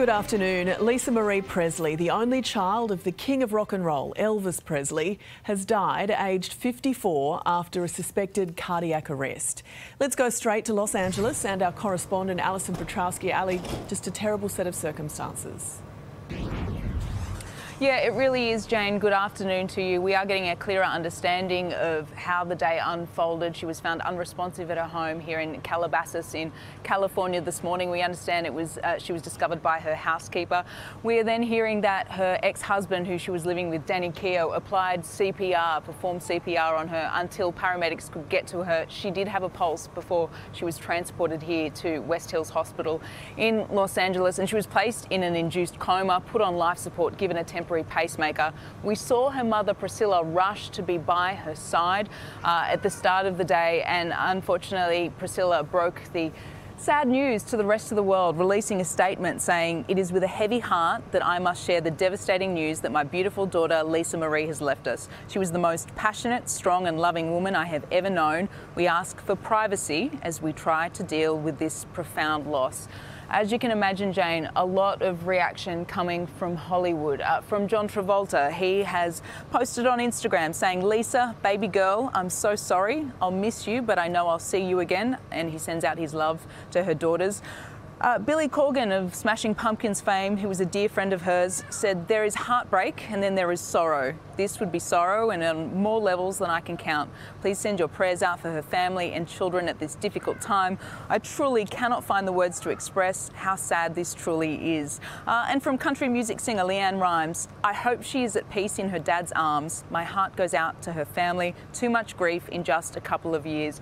Good afternoon. Lisa Marie Presley, the only child of the king of rock and roll, Elvis Presley, has died aged 54 after a suspected cardiac arrest. Let's go straight to Los Angeles and our correspondent Alison Petrowski. Ali, just a terrible set of circumstances. Yeah, it really is, Jane. Good afternoon to you. We are getting a clearer understanding of how the day unfolded. She was found unresponsive at her home here in Calabasas in California this morning. We understand she was discovered by her housekeeper. We are then hearing that her ex-husband, who she was living with, Danny Keogh, performed CPR on her until paramedics could get to her. She did have a pulse before she was transported here to West Hills Hospital in Los Angeles, and she was placed in an induced coma, put on life support, given a temporary pacemaker. We saw her mother Priscilla rush to be by her side at the start of the day, and unfortunately Priscilla broke the sad news to the rest of the world, releasing a statement saying, "It is with a heavy heart that I must share the devastating news that my beautiful daughter Lisa Marie has left us. She was the most passionate, strong and loving woman I have ever known. We ask for privacy as we try to deal with this profound loss." As you can imagine, Jane, a lot of reaction coming from Hollywood. From John Travolta, he has posted on Instagram saying, "Lisa, baby girl, I'm so sorry. I'll miss you, but I know I'll see you again." And he sends out his love to her daughters. Billy Corgan of Smashing Pumpkins fame, who was a dear friend of hers, said, "There is heartbreak and then there is sorrow. This would be sorrow and on more levels than I can count. Please send your prayers out for her family and children at this difficult time. I truly cannot find the words to express how sad this truly is." And from country music singer Leanne Rimes, "I hope she is at peace in her dad's arms. My heart goes out to her family. Too much grief in just a couple of years."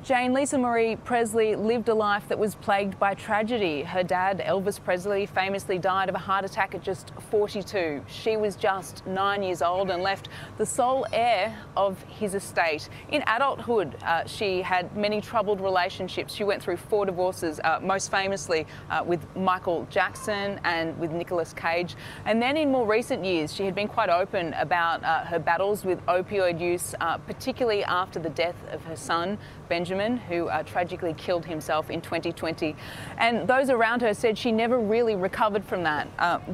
Jane, Lisa Marie Presley lived a life that was plagued by tragedy. Her dad, Elvis Presley, famously died of a heart attack at just 42. She was just 9 years old and left the sole heir of his estate. In adulthood, she had many troubled relationships. She went through 4 divorces, most famously with Michael Jackson and with Nicolas Cage. And then in more recent years, she had been quite open about her battles with opioid use, particularly after the death of her son, Benjamin, who tragically killed himself in 2020. And those around her said she never really recovered from that.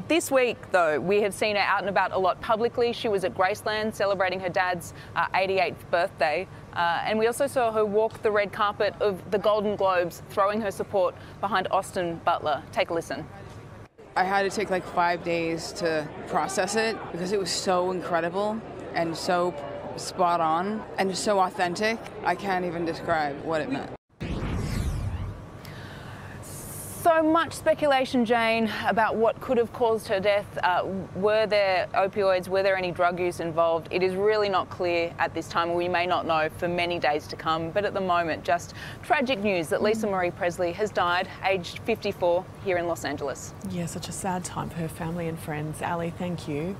This week, though, we have seen her out and about a lot publicly. She was at Graceland celebrating her dad's 88th birthday. And we also saw her walk the red carpet of the Golden Globes, throwing her support behind Austin Butler. Take a listen. I had to take like 5 days to process it because it was so incredible and so spot on and so authentic. I can't even describe what it meant. So much speculation, Jane, about what could have caused her death. Were there opioids? Were there any drug use involved? It is really not clear at this time. We may not know for many days to come, but at the moment, just tragic news that Lisa Marie Presley has died, aged 54, here in Los Angeles. Yeah, such a sad time for her family and friends. Ali, thank you.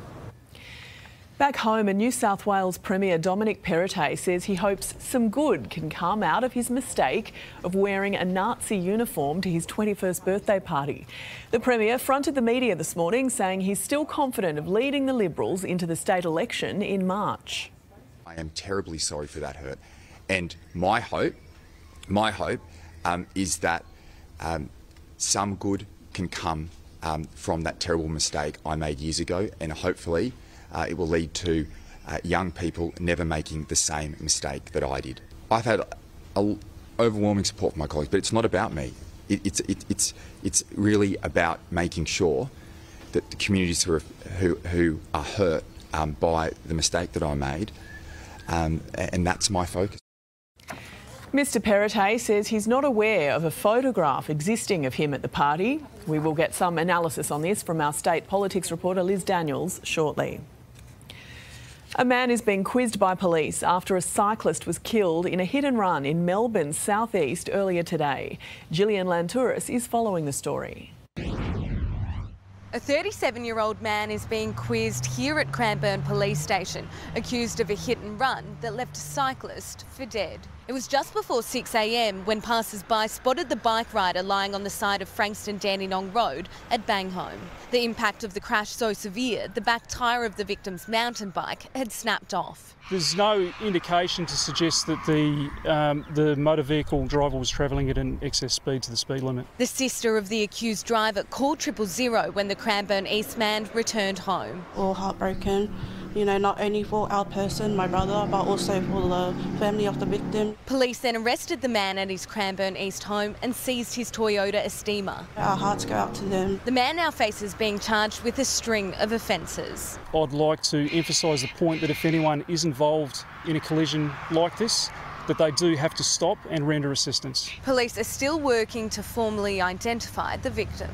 Back home, a New South Wales Premier Dominic Perrottet says he hopes some good can come out of his mistake of wearing a Nazi uniform to his 21st birthday party. The Premier fronted the media this morning saying he's still confident of leading the Liberals into the state election in March. I am terribly sorry for that hurt, and my hope is that some good can come from that terrible mistake I made years ago, and hopefully it will lead to young people never making the same mistake that I did. I've had overwhelming support from my colleagues, but it's not about me. It's really about making sure that the communities who are hurt by the mistake that I made, and that's my focus. Mr Perrottet says he's not aware of a photograph existing of him at the party. We will get some analysis on this from our state politics reporter Liz Daniels shortly. A man is being quizzed by police after a cyclist was killed in a hit and run in Melbourne's southeast earlier today. Gillian Lantouris is following the story. A 37-year-old man is being quizzed here at Cranbourne Police Station, accused of a hit and run that left a cyclist for dead. It was just before 6 a.m. when passers-by spotted the bike rider lying on the side of Frankston Dandenong Road at Bangholme. The impact of the crash so severe, the back tyre of the victim's mountain bike had snapped off. There's no indication to suggest that the motor vehicle driver was travelling at an excess speed to the speed limit. The sister of the accused driver called 000 when the Cranbourne East man returned home. All heartbroken, you know, not only for our person, my brother, but also for the family of the victim. Police then arrested the man at his Cranbourne East home and seized his Toyota Estima. Our hearts go out to them. The man now faces being charged with a string of offences. I'd like to emphasise the point that if anyone is involved in a collision like this, that they do have to stop and render assistance. Police are still working to formally identify the victim.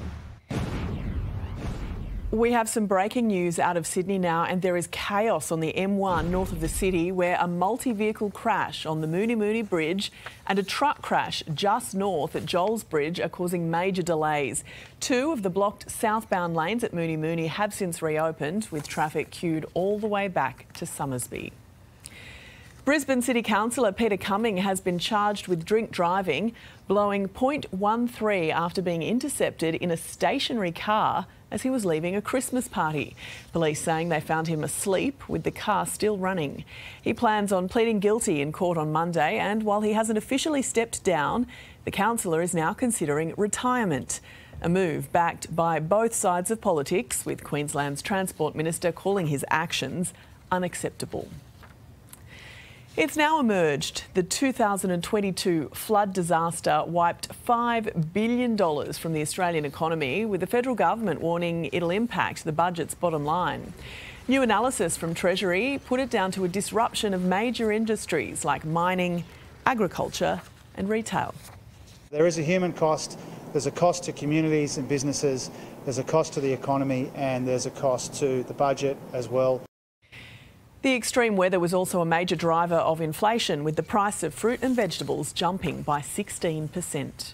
We have some breaking news out of Sydney now, and there is chaos on the M1 north of the city, where a multi-vehicle crash on the Mooney Mooney Bridge and a truck crash just north at Joel's Bridge are causing major delays. Two of the blocked southbound lanes at Mooney Mooney have since reopened, with traffic queued all the way back to Summersby. Brisbane City Councillor Peter Cumming has been charged with drink driving, blowing .13 after being intercepted in a stationary car as he was leaving a Christmas party. Police saying they found him asleep with the car still running. He plans on pleading guilty in court on Monday, and while he hasn't officially stepped down, the councillor is now considering retirement. A move backed by both sides of politics, with Queensland's Transport Minister calling his actions unacceptable. It's now emerged the 2022 flood disaster wiped $5 billion from the Australian economy, with the federal government warning it'll impact the budget's bottom line. New analysis from Treasury put it down to a disruption of major industries like mining, agriculture and retail. There is a human cost, there's a cost to communities and businesses, there's a cost to the economy, and there's a cost to the budget as well. The extreme weather was also a major driver of inflation, with the price of fruit and vegetables jumping by 16%.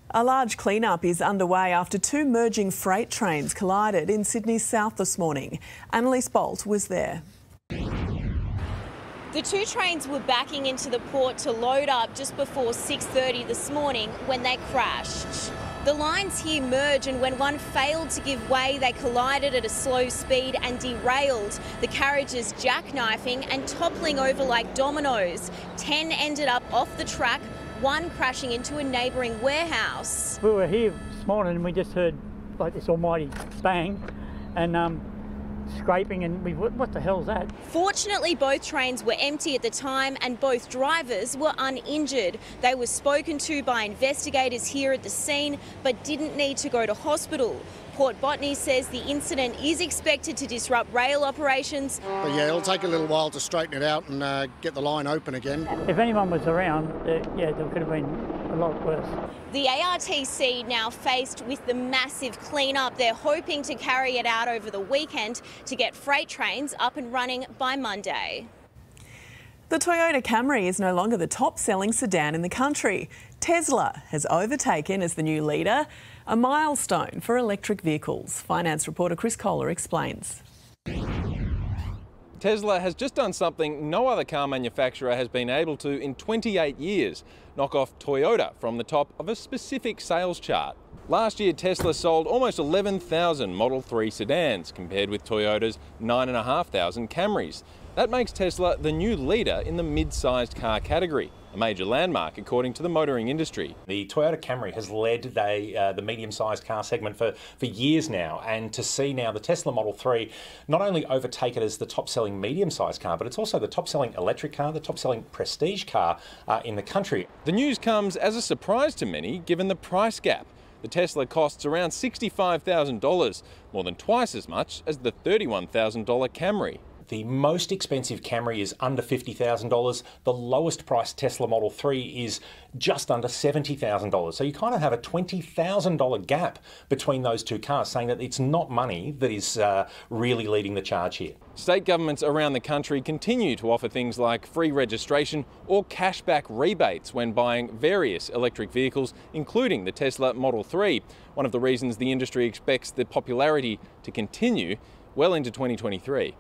A large clean-up is underway after two merging freight trains collided in Sydney's south this morning. Annalise Bolt was there. The two trains were backing into the port to load up just before 6:30 this morning when they crashed. The lines here merge, and when one failed to give way, they collided at a slow speed and derailed, the carriages jackknifing and toppling over like dominoes. 10 ended up off the track, one crashing into a neighbouring warehouse. We were here this morning and we just heard like this almighty bang and scraping, and we what the hell's that? Fortunately, both trains were empty at the time and both drivers were uninjured. They were spoken to by investigators here at the scene but didn't need to go to hospital. Port Botany says the incident is expected to disrupt rail operations. But yeah, it'll take a little while to straighten it out and get the line open again. If anyone was around, yeah, there could have been a lot worse. The ARTC now faced with the massive clean-up. They're hoping to carry it out over the weekend to get freight trains up and running by Monday. The Toyota Camry is no longer the top-selling sedan in the country. Tesla has overtaken as the new leader, a milestone for electric vehicles. Finance reporter Chris Kohler explains. Tesla has just done something no other car manufacturer has been able to in 28 years, knock off Toyota from the top of a specific sales chart. Last year, Tesla sold almost 11,000 Model 3 sedans, compared with Toyota's 9,500 Camrys. That makes Tesla the new leader in the mid-sized car category, a major landmark according to the motoring industry. The Toyota Camry has led the medium-sized car segment for years now, and to see now the Tesla Model 3 not only overtake it as the top-selling medium-sized car, but it's also the top-selling electric car, the top-selling prestige car in the country. The news comes as a surprise to many, given the price gap. The Tesla costs around $65,000, more than twice as much as the $31,000 Camry. The most expensive Camry is under $50,000. The lowest priced Tesla Model 3 is just under $70,000. So you kind of have a $20,000 gap between those two cars, saying that it's not money that is really leading the charge here. State governments around the country continue to offer things like free registration or cashback rebates when buying various electric vehicles, including the Tesla Model 3. One of the reasons the industry expects the popularity to continue well into 2023.